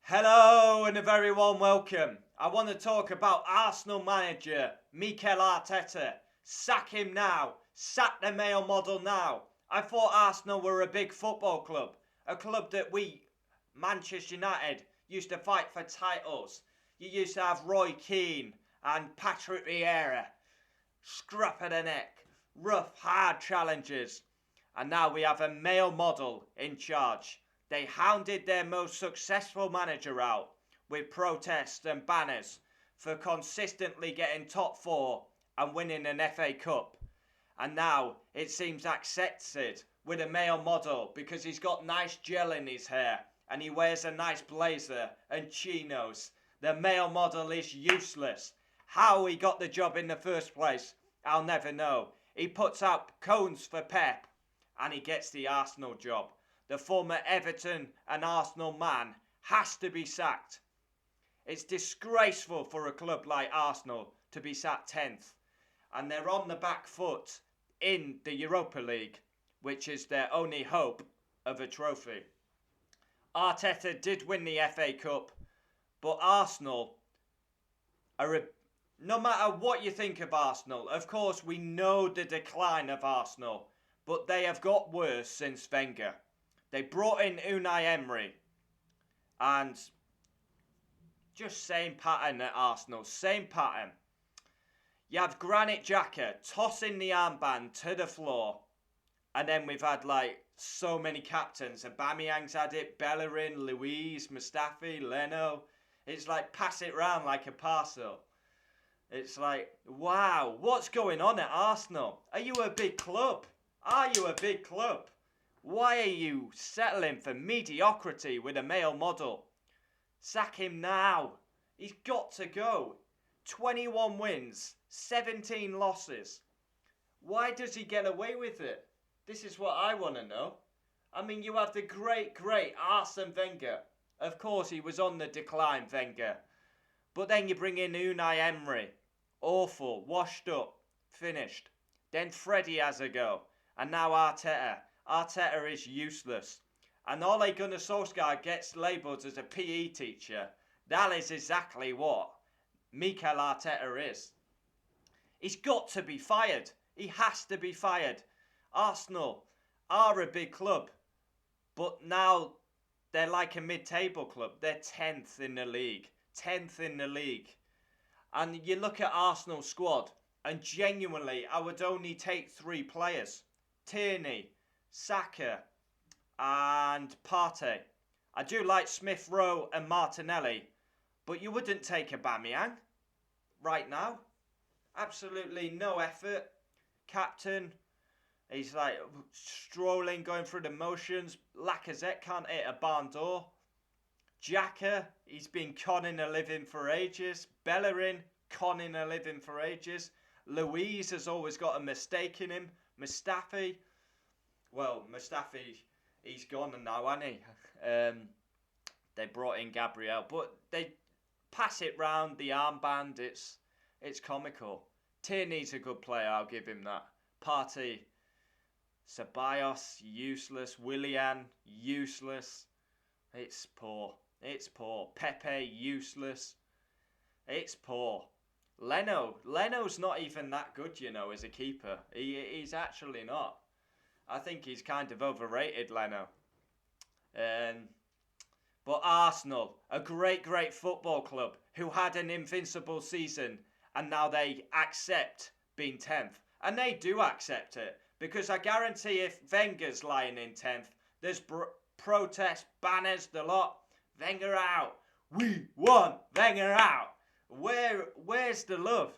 Hello and a very warm welcome. I want to talk about Arsenal manager Mikel Arteta. Sack him now. Sack the male model now. I thought Arsenal were a big football club. A club that we, Manchester United, used to fight for titles. You used to have Roy Keane and Patrick Vieira. Scruff of the neck. Rough, hard challenges. And now we have a male model in charge. They hounded their most successful manager out with protests and banners for consistently getting top four and winning an FA Cup. And now it seems accepted with a male model because he's got nice gel in his hair and he wears a nice blazer and chinos. The male model is useless. How he got the job in the first place, I'll never know. He puts out cones for Pep and he gets the Arsenal job. The former Everton and Arsenal man has to be sacked. It's disgraceful for a club like Arsenal to be sat 10th. And they're on the back foot in the Europa League, which is their only hope of a trophy. Arteta did win the FA Cup, but Arsenal are no matter what you think of Arsenal, of course we know the decline of Arsenal, but they have got worse since Wenger. They brought in Unai Emery and just same pattern at Arsenal, same pattern. You have Granit Xhaka tossing the armband to the floor, and then we've had so many captains. Aubameyang's had it, Bellerin, Luiz, Mustafi, Leno. It's like pass it round like a parcel. It's like, wow, what's going on at Arsenal? Are you a big club? Are you a big club? Why are you settling for mediocrity with a male model? Sack him now. He's got to go. 21 wins, 17 losses. Why does he get away with it? This is what I want to know. I mean, you have the great Arsene Wenger. Of course, he was on the decline, Wenger. But then you bring in Unai Emery. Awful, washed up, finished. Then Freddie has a go. And now Arteta. Arteta is useless. And Ole Gunnar Solskjaer gets labelled as a PE teacher. That is exactly what Mikel Arteta is. He's got to be fired. He has to be fired. Arsenal are a big club, but now they're like a mid-table club. They're 10th in the league. 10th in the league. And you look at Arsenal's squad, and genuinely, I would only take 3 players. Tierney, Saka, and Partey. I do like Smith Rowe and Martinelli, but you wouldn't take Aubameyang right now. Absolutely no effort. Captain, he's like strolling, going through the motions. Lacazette can't hit a barn door. Xhaka, he's been conning a living for ages. Bellerin, conning a living for ages. Luiz has always got a mistake in him. Mustafi, he's gone now, hasn't he? They brought in Gabriel, but they pass it round the armband. It's comical. Tierney's a good player, I'll give him that. Partey, Ceballos, useless. Willian, useless. It's poor. It's poor. Pepe, useless. It's poor. Leno's not even that good, as a keeper. He's actually not. I think he's kind of overrated, Leno. But Arsenal, a great football club who had an invincible season and now they accept being 10th. And they do accept it because I guarantee if Wenger's lying in 10th, there's protests, banners, the lot. Wenger out. We want Wenger out. Where's the love?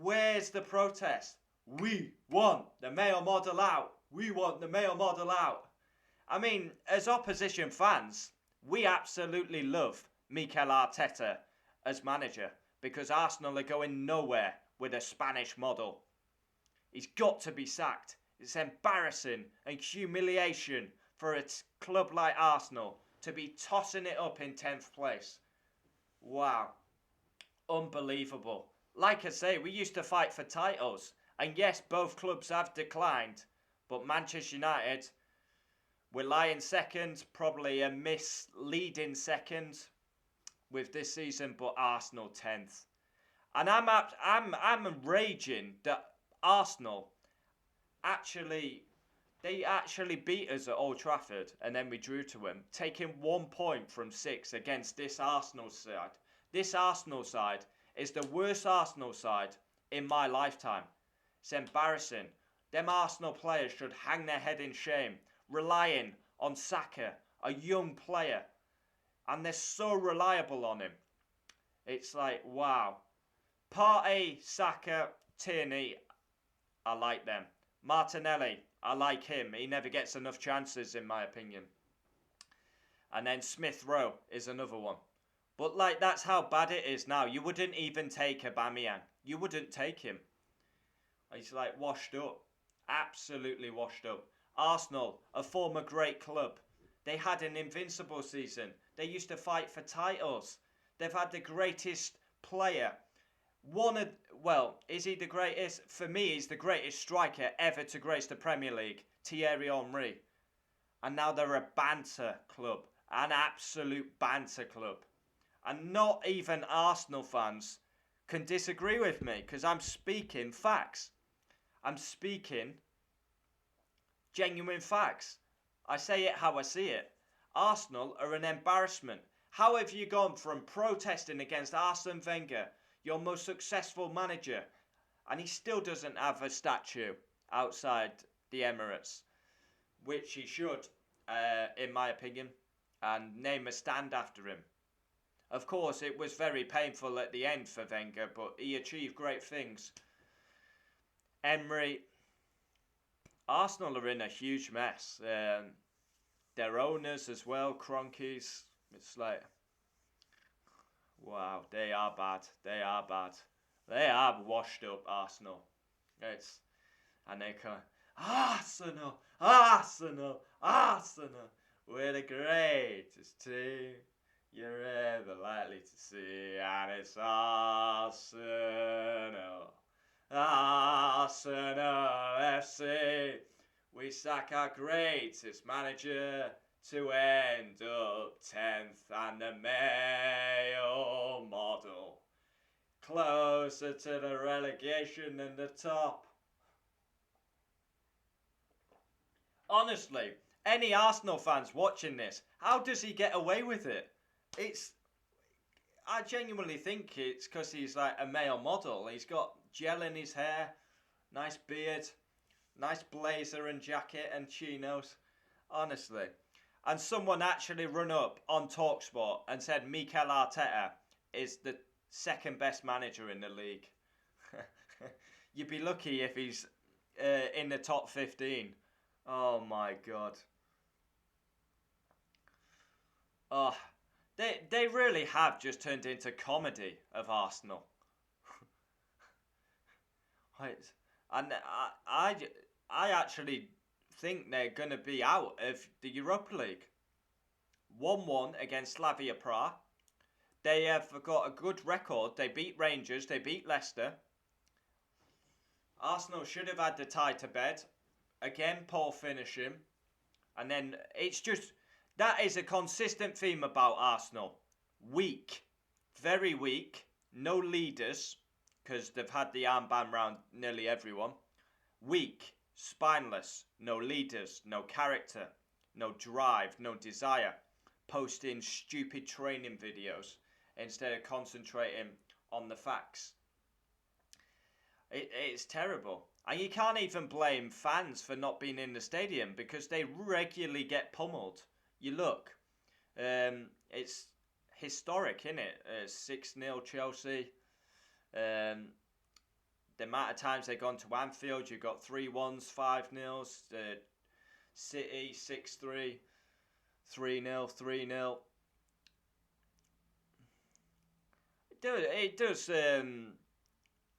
Where's the protest? We want the male model out. We want the male model out. I mean, as opposition fans, we absolutely love Mikel Arteta as manager because Arsenal are going nowhere with a Spanish model. He's got to be sacked. It's embarrassing and humiliation for a club like Arsenal to be tossing it up in 10th place. Wow. Unbelievable. Like I say, we used to fight for titles. And yes, both clubs have declined. But Manchester United, We're lying second, probably a misleading second with this season, but Arsenal 10th. And I'm raging that Arsenal they actually beat us at Old Trafford and then we drew to them, taking 1 point from 6 against this Arsenal side. This Arsenal side is the worst Arsenal side in my lifetime. It's embarrassing. Them Arsenal players should hang their head in shame, relying on Saka, a young player, and they're so reliable on him. It's like, wow. Partey, Saka, Tierney, I like them. Martinelli, I like him. He never gets enough chances, in my opinion. And then Smith Rowe is another one. But like, that's how bad it is now. You wouldn't even take Aubameyang. You wouldn't take him. He's like washed up. Absolutely washed up. Arsenal, a former great club. They had an invincible season. They used to fight for titles. They've had the greatest player. Is he the greatest? For me, he's the greatest striker ever to grace the Premier League, Thierry Henry. And now they're a banter club, an absolute banter club. And not even Arsenal fans can disagree with me, because I'm speaking facts. I'm speaking genuine facts. I say it how I see it. Arsenal are an embarrassment. How have you gone from protesting against Arsene Wenger, your most successful manager, and he still doesn't have a statue outside the Emirates, which he should, in my opinion, and name a stand after him. Of course, it was very painful at the end for Wenger, but he achieved great things. Emery, Arsenal are in a huge mess. Their owners as well, Cronkies. It's like, wow, they are bad. They are bad. They are washed up, Arsenal. And they come, Arsenal, Arsenal, Arsenal. We're the greatest team you're ever likely to see, and it's Arsenal, Arsenal FC. We sack our greatest manager to end up 10th, and the male model closer to the relegation than the top. Honestly, any Arsenal fans watching this, how does he get away with it? I genuinely think it's because he's like a male model. He's got gel in his hair, nice beard, nice blazer and jacket and chinos. Honestly. And someone actually run up on TalkSport and said Mikel Arteta is the second best manager in the league. You'd be lucky if he's in the top 15. Oh my God. Oh, they really have just turned into comedy of Arsenal. And I actually think they're going to be out of the Europa League. 1-1 against Slavia Prague. They have got a good record. They beat Rangers. They beat Leicester. Arsenal should have had the tie to bed. Again, poor finishing. And then it's just, that is a consistent theme about Arsenal. Weak. Very weak. No leaders, because they've had the armband round nearly everyone. Weak. Spineless. No leaders. No character. No drive. No desire. Posting stupid training videos instead of concentrating on the facts. It's terrible. And you can't even blame fans for not being in the stadium because they regularly get pummeled. You look, it's historic, isn't it? 6-0 Chelsea. The amount of times they've gone to Anfield, you've got 3-1s, 5-0s. City 6-3, 3-0, 3-0. It does.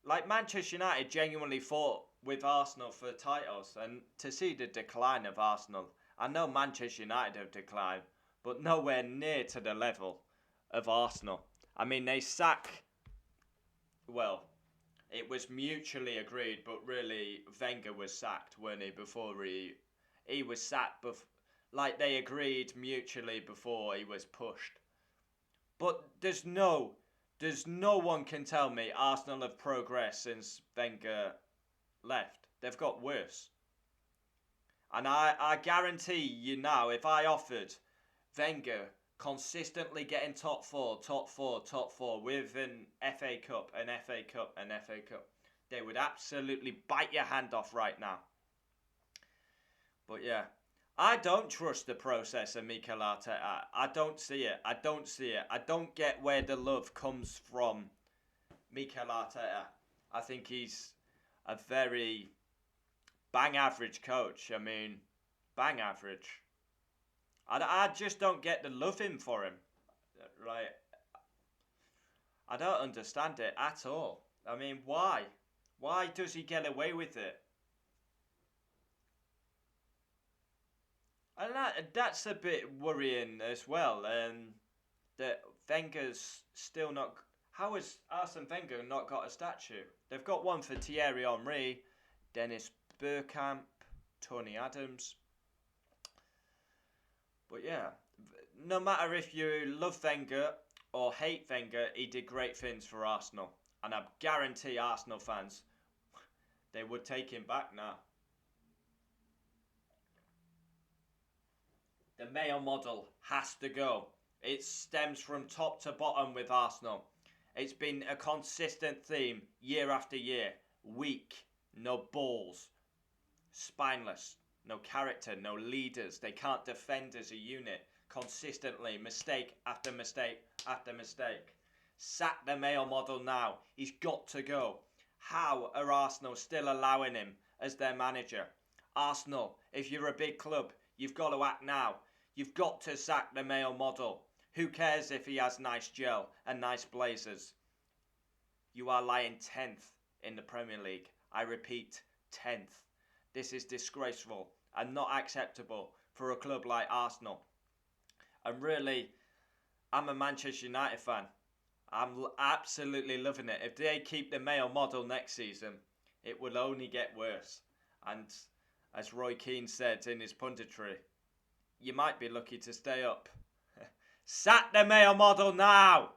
Like Manchester United genuinely fought with Arsenal for titles, and to see the decline of Arsenal, I know Manchester United have declined, but nowhere near to the level of Arsenal. I mean, they sack. Well, it was mutually agreed, but really Wenger was sacked, weren't he? Before he was sacked like they agreed mutually before he was pushed. But there's no one can tell me Arsenal have progressed since Wenger left. They've got worse. And I guarantee you now, if I offered Wenger consistently getting top four, top four, top four with an FA Cup, an FA Cup, an FA Cup, they would absolutely bite your hand off right now. But yeah, I don't trust the process of Mikel Arteta. I don't see it. I don't see it. I don't get where the love comes from Mikel Arteta. I think he's a very bang average coach. I mean, bang average. I just don't get the love in for him. Right? I don't understand it at all. I mean, why? Why does he get away with it? And that's a bit worrying as well. That Wenger's still not. How has Arsene Wenger not got a statue? They've got one for Thierry Henry, Dennis Bergkamp, Tony Adams. But yeah, no matter if you love Wenger or hate Wenger, he did great things for Arsenal. And I guarantee Arsenal fans, they would take him back now. The male model has to go. It stems from top to bottom with Arsenal. It's been a consistent theme year after year. Weak, no balls, spineless, no character, no leaders. They can't defend as a unit. Consistently, mistake after mistake after mistake. Sack the male model now. He's got to go. How are Arsenal still allowing him as their manager? Arsenal, if you're a big club, you've got to act now. You've got to sack the male model. Who cares if he has nice gel and nice blazers? You are lying 10th in the Premier League. I repeat, 10th. This is disgraceful and not acceptable for a club like Arsenal. And really, I'm a Manchester United fan. I'm absolutely loving it. If they keep the male model next season, it will only get worse. And as Roy Keane said in his punditry, you might be lucky to stay up. Sack the male model now!